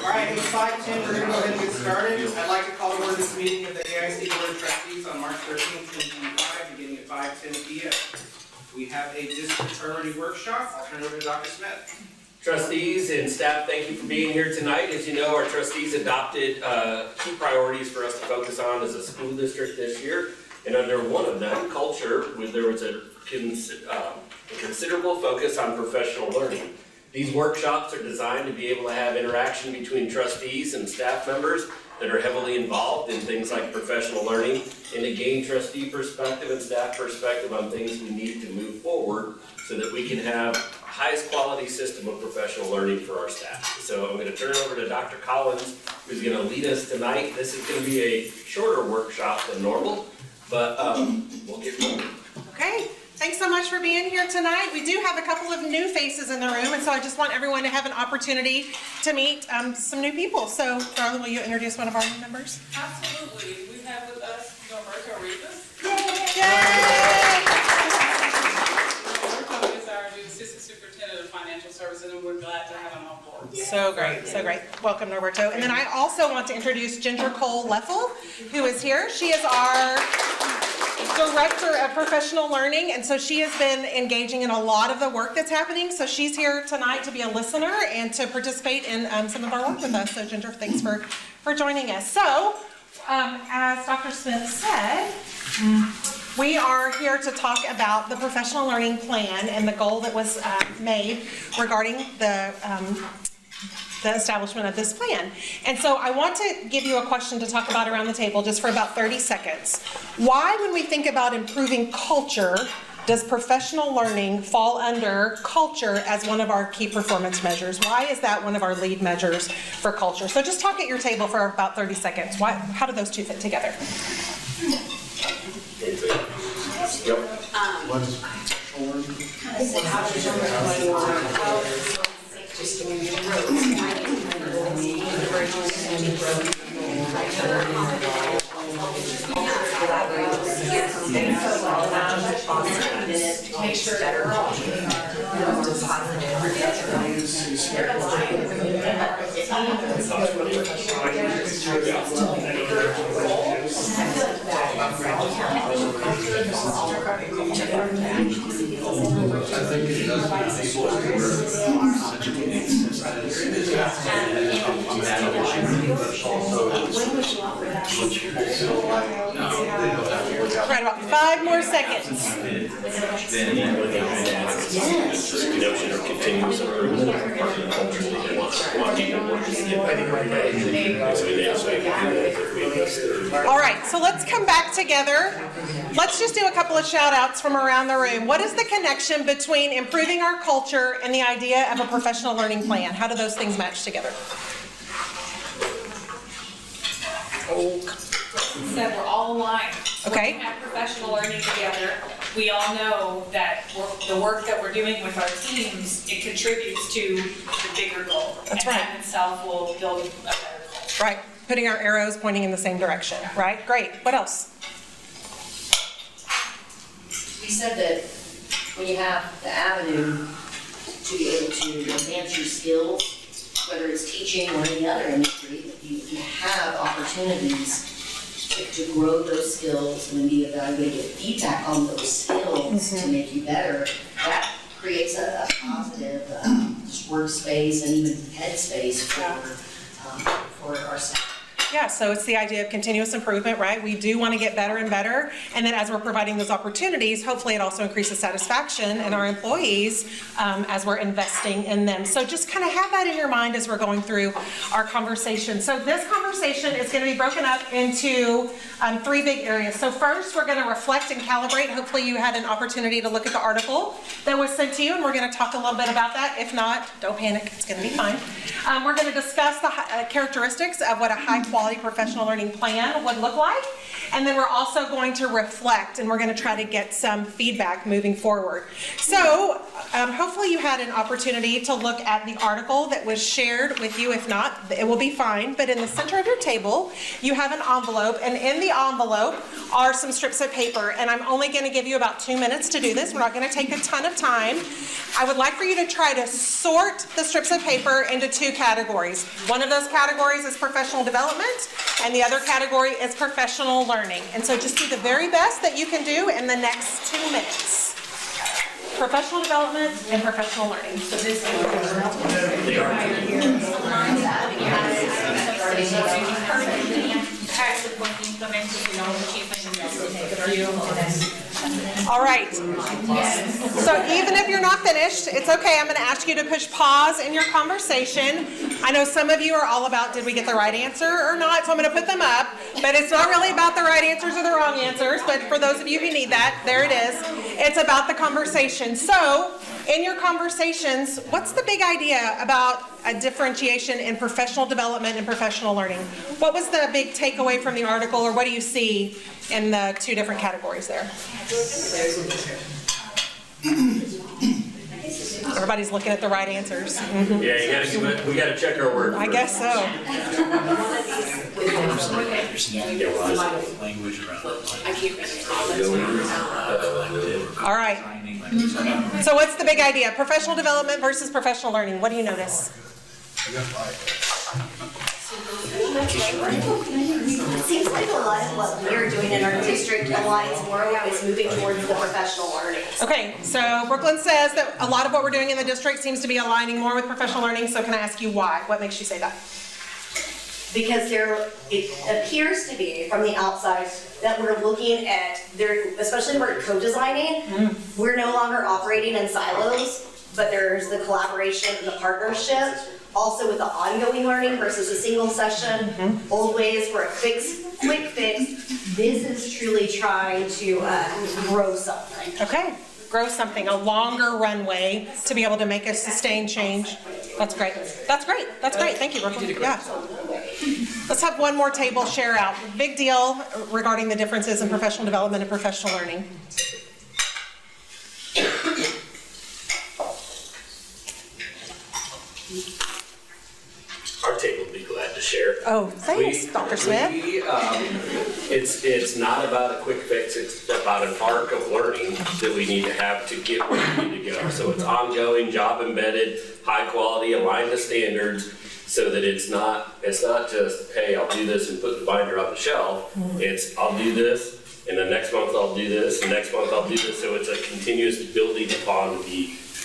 Alright, it was 5:10, we're going to go ahead and get started. I'd like to call to order this meeting of the AISD Board of Trustees on March 13th, 2025, beginning at 5:10 p.m. We have a district priority workshop. I'll turn it over to Dr. Smith. Trustees and staff, thank you for being here tonight. As you know, our trustees adopted key priorities for us to focus on as a school district this year. And under one of them, culture, where there was a considerable focus on professional learning. These workshops are designed to be able to have interaction between trustees and staff members that are heavily involved in things like professional learning, and to gain trustee perspective and staff perspective on things we need to move forward so that we can have the highest quality system of professional learning for our staff. So I'm going to turn it over to Dr. Collins, who's going to lead us tonight. This is going to be a shorter workshop than normal, but we'll get going. Okay. Thanks so much for being here tonight. We do have a couple of new faces in the room, and so I just want everyone to have an opportunity to meet some new people. So, Darla, will you introduce one of our new members? Absolutely. We have with us Norberto Rivas. Yay! Norberto is our new Assistant Superintendent of Financial Services, and we're glad to have him on board. So great, so great. Welcome, Norberto. And then I also want to introduce Ginger Cole Leffel, who is here. She is our Director of Professional Learning, and so she has been engaging in a lot of the work that's happening. So she's here tonight to be a listener and to participate in some of our work with us. So Ginger, thanks for joining us. So, as Dr. Smith said, we are here to talk about the professional learning plan and the goal that was made regarding the establishment of this plan. And so I want to give you a question to talk about around the table just for about 30 seconds. Why, when we think about improving culture, does professional learning fall under culture as one of our key performance measures? Why is that one of our lead measures for culture? So just talk at your table for about 30 seconds. How do those two fit together? Right, about 5 more seconds. All right, so let's come back together. Let's just do a couple of shout outs from around the room. What is the connection between improving our culture and the idea of a professional learning plan? How do those things match together? That we're all aligned. Okay. We have professional learning together. We all know that the work that we're doing with our teams, it contributes to the bigger goal. That's right. And that itself will build a better goal. Right, putting our arrows pointing in the same direction, right? Great, what else? You said that when you have the avenue to be able to advance your skills, whether it's teaching or any other industry, that you have opportunities to grow those skills and then be evaluated, get feedback on those skills to make you better. That creates a positive workspace and even headspace for our staff. Yeah, so it's the idea of continuous improvement, right? We do want to get better and better, and then as we're providing those opportunities, hopefully it also increases satisfaction in our employees as we're investing in them. So just kind of have that in your mind as we're going through our conversation. So this conversation is going to be broken up into 3 big areas. So first, we're going to reflect and calibrate. Hopefully you had an opportunity to look at the article that was sent to you, and we're going to talk a little bit about that. If not, don't panic, it's going to be fine. We're going to discuss the characteristics of what a high high-quality professional learning plan would look like. And then we're also going to reflect, and we're going to try to get some feedback moving forward. So hopefully you had an opportunity to look at the article that was shared with you. If not, it will be fine. But in the center of your table, you have an envelope, and in the envelope are some strips of paper. And I'm only going to give you about 2 minutes to do this. We're not going to take a ton of time. I would like for you to try to sort the strips of paper into 2 categories. One of those categories is professional development, and the other category is professional learning. And so just do the very best that you can do in the next 2 minutes. Professional development and professional learning. So this All right. So even if you're not finished, it's okay. I'm going to ask you to push pause in your conversation. I know some of you are all about did we get the right answer or not, so I'm going to put them up. But it's not really about the right answers or the wrong answers. But for those of you who need that, there it is. It's about the conversation. So in your conversations, what's the big idea about a differentiation in professional development and professional learning? What was the big takeaway from the article, or what do you see in the 2 different categories there? Everybody's looking at the right answers. Mm-hmm. Yeah, we gotta check our work. I guess so. All right. So what's the big idea? Professional development versus professional learning. What do you notice? It seems like a lot of what we're doing in our district aligns more with moving towards the professional learning. Okay, so Brooklyn says that a lot of what we're doing in the district seems to be aligning more with professional learning, so can I ask you why? What makes you say that? Because it appears to be from the outside that we're looking at, especially when we're co-designing, we're no longer operating in silos, but there's the collaboration and the partnership. Also with the ongoing learning versus a single session, old ways for a quick fix. This is truly trying to grow something. Okay, grow something, a longer runway to be able to make a sustained change. That's great. That's great. That's great. Thank you, Brooklyn. Yeah. Let's have one more table share out. Big deal regarding the differences in professional development and professional learning. Our table will be glad to share. Oh, thanks, Dr. Smith. It's not about a quick fix, it's about an arc of learning that we need to have to get where we need to go. So it's ongoing, job embedded, high quality, aligned to standards, so that it's not just, hey, I'll do this and put the binder on the shelf. It's, I'll do this, and then next month I'll do this, and next month I'll do this. So it's a continuous building upon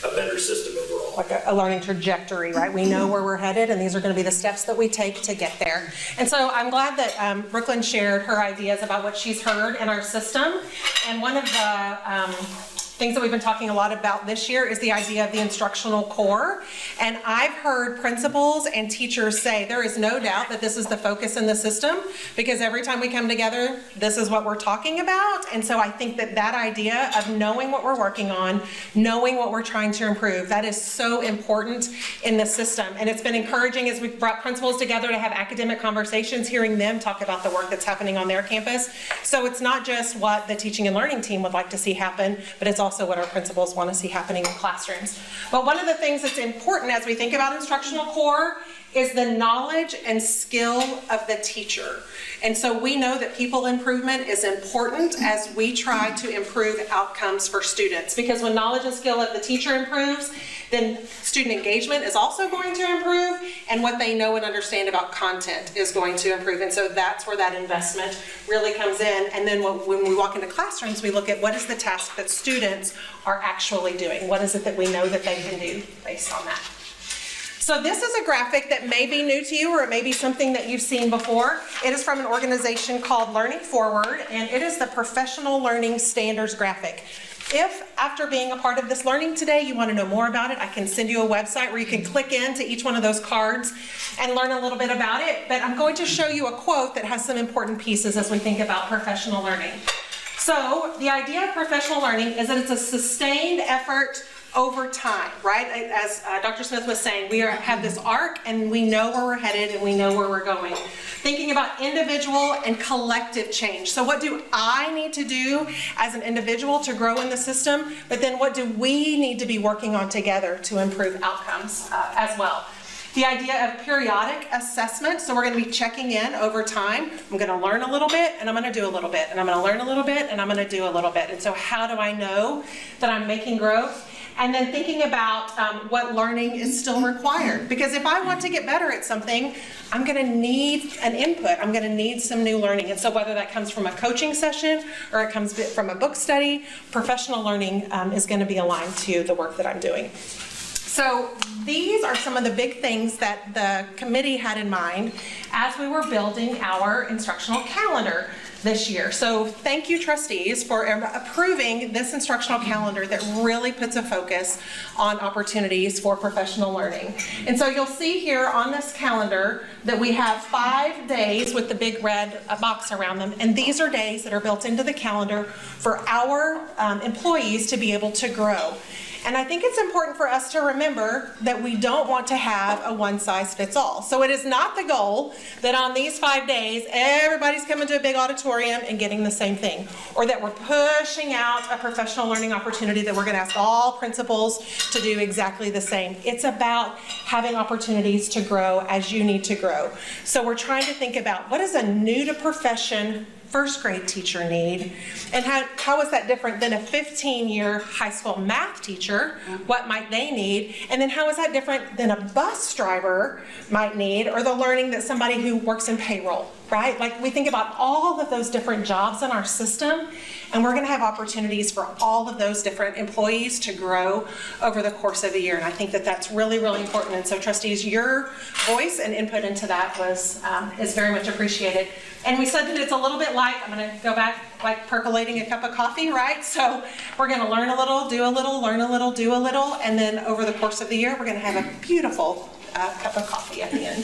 a better system overall. Like a learning trajectory, right? We know where we're headed, and these are going to be the steps that we take to get there. And so I'm glad that Brooklyn shared her ideas about what she's heard in our system. And one of the things that we've been talking a lot about this year is the idea of the instructional core. And I've heard principals and teachers say there is no doubt that this is the focus in the system, because every time we come together, this is what we're talking about. And so I think that that idea of knowing what we're working on, knowing what we're trying to improve, that is so important in the system. And it's been encouraging as we've brought principals together to have academic conversations, hearing them talk about the work that's happening on their campus. So it's not just what the teaching and learning team would like to see happen, but it's also what our principals want to see happening in classrooms. But one of the things that's important as we think about instructional core is the knowledge and skill of the teacher. And so we know that people improvement is important as we try to improve outcomes for students, because when knowledge and skill of the teacher improves, then student engagement is also going to improve, and what they know and understand about content is going to improve. And so that's where that investment really comes in. And then when we walk into classrooms, we look at what is the task that students are actually doing. What is it that we know that they can do based on that? So this is a graphic that may be new to you, or it may be something that you've seen before. It is from an organization called Learning Forward, and it is the Professional Learning Standards graphic. If, after being a part of this learning today, you want to know more about it, I can send you a website where you can click into each one of those cards and learn a little bit about it. But I'm going to show you a quote that has some important pieces as we think about professional learning. So the idea of professional learning is that it's a sustained effort over time, right? As Dr. Smith was saying, we have this arc and we know where we're headed and we know where we're going. Thinking about individual and collective change. So what do I need to do as an individual to grow in the system? But then what do we need to be working on together to improve outcomes as well? The idea of periodic assessment. So we're going to be checking in over time. I'm going to learn a little bit and I'm going to do a little bit and I'm going to learn a little bit and I'm going to do a little bit. And so how do I know that I'm making growth? And then thinking about what learning is still required. Because if I want to get better at something, I'm going to need an input. I'm going to need some new learning. And so whether that comes from a coaching session or it comes from a book study, professional learning is going to be aligned to the work that I'm doing. So these are some of the big things that the committee had in mind as we were building our instructional calendar this year. So thank you, trustees, for approving this instructional calendar that really puts a focus on opportunities for professional learning. And so you'll see here on this calendar that we have 5 days with the big red box around them. And these are days that are built into the calendar for our employees to be able to grow. And I think it's important for us to remember that we don't want to have a one-size-fits-all. So it is not the goal that on these 5 days, everybody's coming to a big auditorium and getting the same thing. Or that we're pushing out a professional learning opportunity that we're going to ask all principals to do exactly the same. It's about having opportunities to grow as you need to grow. So we're trying to think about what is a new-to-profession first grade teacher need, and how is that different than a 15-year high school math teacher? What might they need? And then how is that different than a bus driver might need, or the learning that somebody who works in payroll, right? Like we think about all of those different jobs in our system, and we're going to have opportunities for all of those different employees to grow over the course of the year. And I think that that's really, really important. And so trustees, your voice and input into that is very much appreciated. And we said that it's a little bit like, I'm going to go back like percolating a cup of coffee, right? So we're going to learn a little, do a little, learn a little, do a little, and then over the course of the year, we're going to have a beautiful cup of coffee at the end.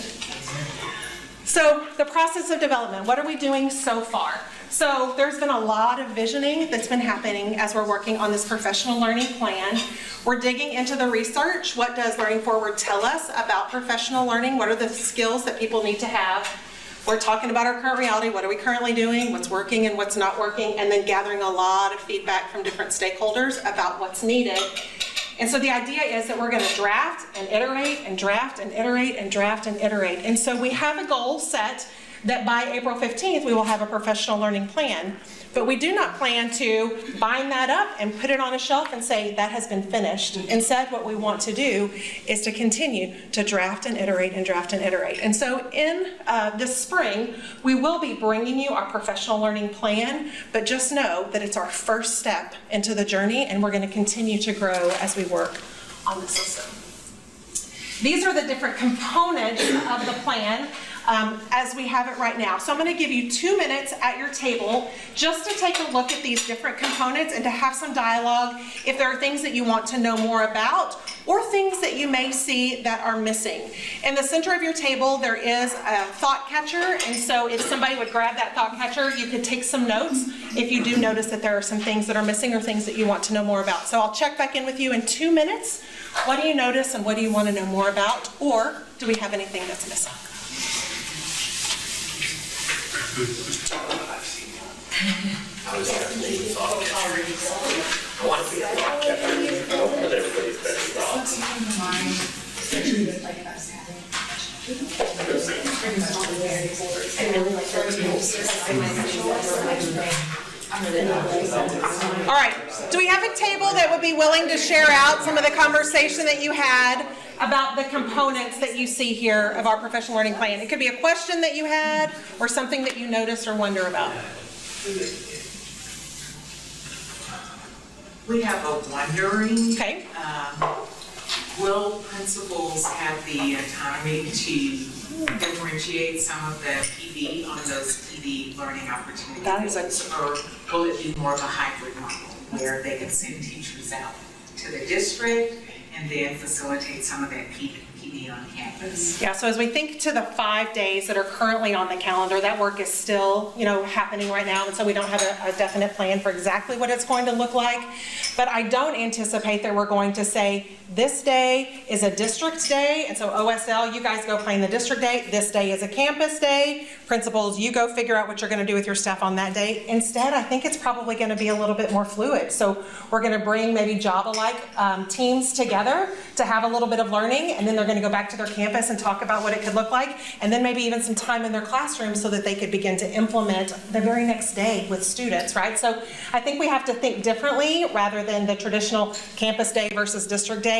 So the process of development, what are we doing so far? So there's been a lot of visioning that's been happening as we're working on this professional learning plan. We're digging into the research. What does Learning Forward tell us about professional learning? What are the skills that people need to have? We're talking about our current reality. What are we currently doing? What's working and what's not working? And then gathering a lot of feedback from different stakeholders about what's needed. And so the idea is that we're going to draft and iterate and draft and iterate and draft and iterate. And so we have a goal set that by April 15th, we will have a professional learning plan. But we do not plan to bind that up and put it on a shelf and say that has been finished. Instead, what we want to do is to continue to draft and iterate and draft and iterate. And so in this spring, we will be bringing you our professional learning plan, but just know that it's our first step into the journey, and we're going to continue to grow as we work on the system. These are the different components of the plan as we have it right now. So I'm going to give you 2 minutes at your table just to take a look at these different components and to have some dialogue if there are things that you want to know more about or things that you may see that are missing. In the center of your table there is a thought catcher, and so if somebody would grab that thought catcher, you could take some notes if you do notice that there are some things that are missing or things that you want to know more about. So I'll check back in with you in 2 minutes. What do you notice and what do you want to know more about, or do we have anything that's missing? I was having a thought catcher. I want to be a thought catcher. But everybody's better thoughts. All right, do we have a table that would be willing to share out some of the conversation that you had about the components that you see here of our professional learning plan? It could be a question that you had or something that you noticed or wonder about. We have a wondering. Okay. Will principals have the autonomy to differentiate some of the PD on those PD learning opportunities? Or will it be more of a hybrid model where they can send teachers out to the district and then facilitate some of that PD on campus? Yeah, so as we think to the 5 days that are currently on the calendar, that work is still, happening right now, and so we don't have a definite plan for exactly what it's going to look like. But I don't anticipate that we're going to say, this day is a district day, and so OSL, you guys go plan the district day, this day is a campus day, principals, you go figure out what you're gonna do with your staff on that day. Instead, I think it's probably gonna be a little bit more fluid. So we're gonna bring maybe Java-like teams together to have a little bit of learning, and then they're gonna go back to their campus and talk about what it could look like, and then maybe even some time in their classroom so that they could begin to implement the very next day with students, right? So I think we have to think differently rather than the traditional campus day versus district day.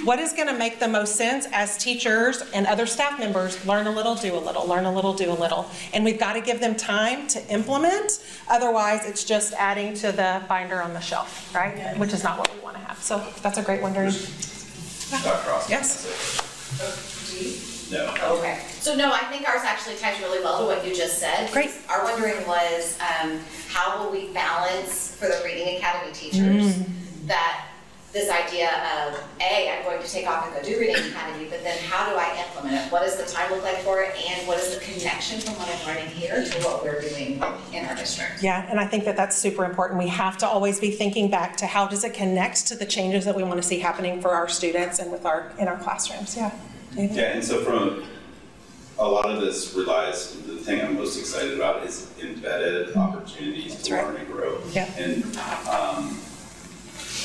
What is gonna make the most sense as teachers and other staff members learn a little, do a little, learn a little, do a little. And we've gotta give them time to implement, otherwise it's just adding to the binder on the shelf, right? Yeah. Which is not what we wanna have. So that's a great one, Doreen. Yes? No. Okay, so no, I think ours actually ties really well to what you just said. Great. Our wondering was, how will we balance for the Reading Academy teachers that this idea of, I'm going to take off and go do Reading Academy, but then how do I implement it? What does the time look like for it, and what is the connection from what I'm learning here to what we're doing in our district? Yeah, and I think that that's super important. We have to always be thinking back to how does it connect to the changes that we want to see happening for our students and in our classrooms. Yeah. David? Yeah, and so from a lot of this relies, the thing I'm most excited about is embedded opportunities to learn and grow. Yeah.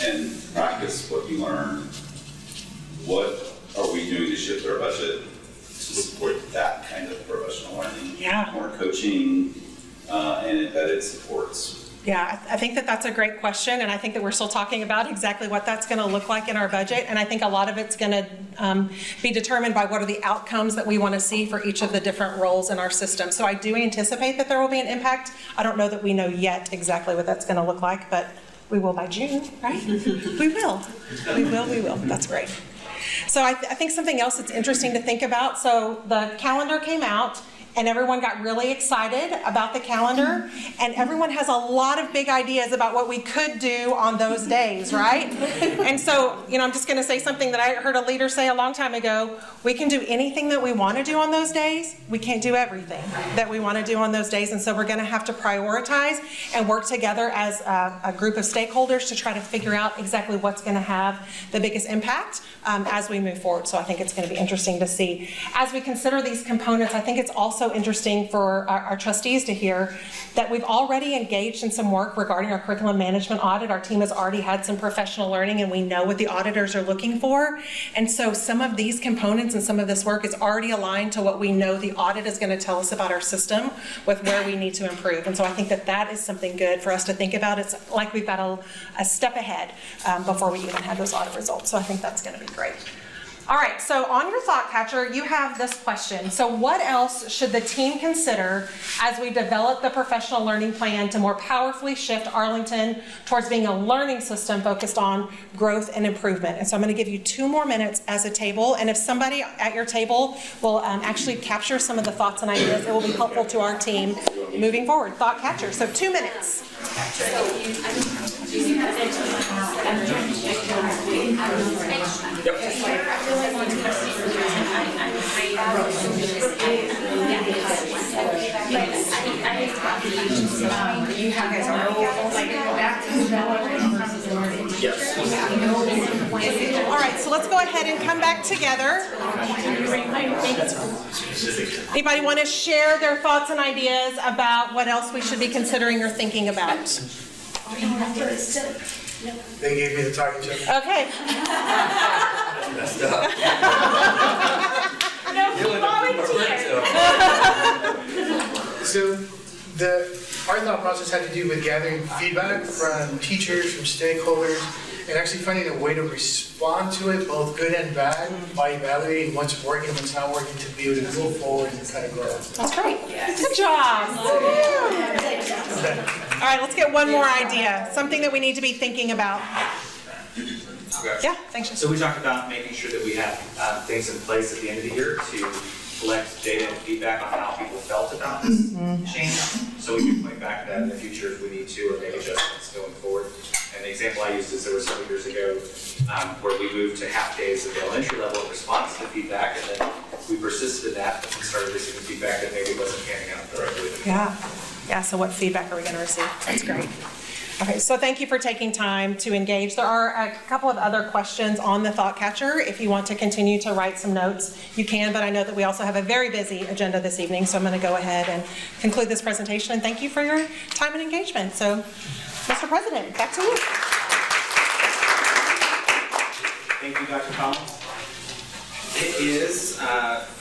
And practice what you learn. What are we doing to shift our budget to support that kind of professional learning? Yeah. More coaching and embedded supports. Yeah, I think that that's a great question, and I think that we're still talking about exactly what that's going to look like in our budget, and I think a lot of it's going to be determined by what are the outcomes that we want to see for each of the different roles in our system. So I do anticipate that there will be an impact. I don't know that we know yet exactly what that's going to look like, but we will by June, right? We will. That's great. So I think something else that's interesting to think about, so the calendar came out, and everyone got really excited about the calendar, and everyone has a lot of big ideas about what we could do on those days, right? And so, I'm just gonna say something that I heard a leader say a long time ago: we can do anything that we wanna do on those days, we can't do everything that we wanna do on those days, and so we're gonna have to prioritize and work together as a group of stakeholders to try to figure out exactly what's gonna have the biggest impact as we move forward. So I think it's gonna be interesting to see. As we consider these components, I think it's also interesting for our trustees to hear that we've already engaged in some work regarding our curriculum management audit. Our team has already had some professional learning, and we know what the auditors are looking for. And so some of these components and some of this work is already aligned to what we know the audit is going to tell us about our system with where we need to improve. And so I think that that is something good for us to think about. It's like we've got a step ahead before we even have those audit results. So I think that's going to be great. All right, so on your thought catcher, you have this question. So what else should the team consider as we develop the professional learning plan to more powerfully shift Arlington towards being a learning system focused on growth and improvement? And so I'm going to give you 2 more minutes as a table, and if somebody at your table will actually capture some of the thoughts and ideas, it will be helpful to our team moving forward. Thought catcher, so 2 minutes. You guys are back to Yes. All right, so let's go ahead and come back together. Anybody want to share their thoughts and ideas about what else we should be considering or thinking about? They gave me the talking to. Okay. Messed up. So our thought process had to do with gathering feedback from teachers, from stakeholders, and actually finding a way to respond to it, both good and bad, by evaluating what's working, what's not working, to be able to move forward and kind of grow. That's great. Good job. All right, let's get one more idea. Something that we need to be thinking about. Okay. Yeah, thanks. So we talked about making sure that we have things in place at the end of the year to collect data and feedback on how people felt about this change. So we can point back to that in the future if we need to, or make adjustments going forward and make example I used is there were several years ago where we moved to half days at the elementary level in response to the feedback, and then we persisted in that, but we started receiving feedback that maybe wasn't panning out correctly. Yeah, so what feedback are we gonna receive? That's great. Okay, so thank you for taking time to engage. There are a couple of other questions on the thought catcher. If you want to continue to write some notes, you can, but I know that we also have a very busy agenda this evening, so I'm gonna go ahead and conclude this presentation, and thank you for your time and engagement. So, Mr. President, back to you. Thank you, Dr. Collins. It is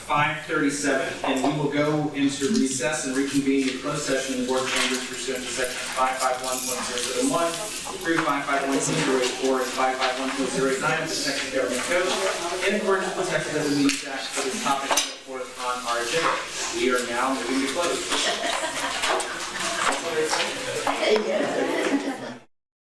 5:37, and we will go into recess and reconvene in closed session in the board chambers pursuant to section 551.071 through 551.084 and 551.089 of the Texas Government Code, in accordance with the Texas Open Meetings Act for this topic set forth on our agenda. We are now moving to close.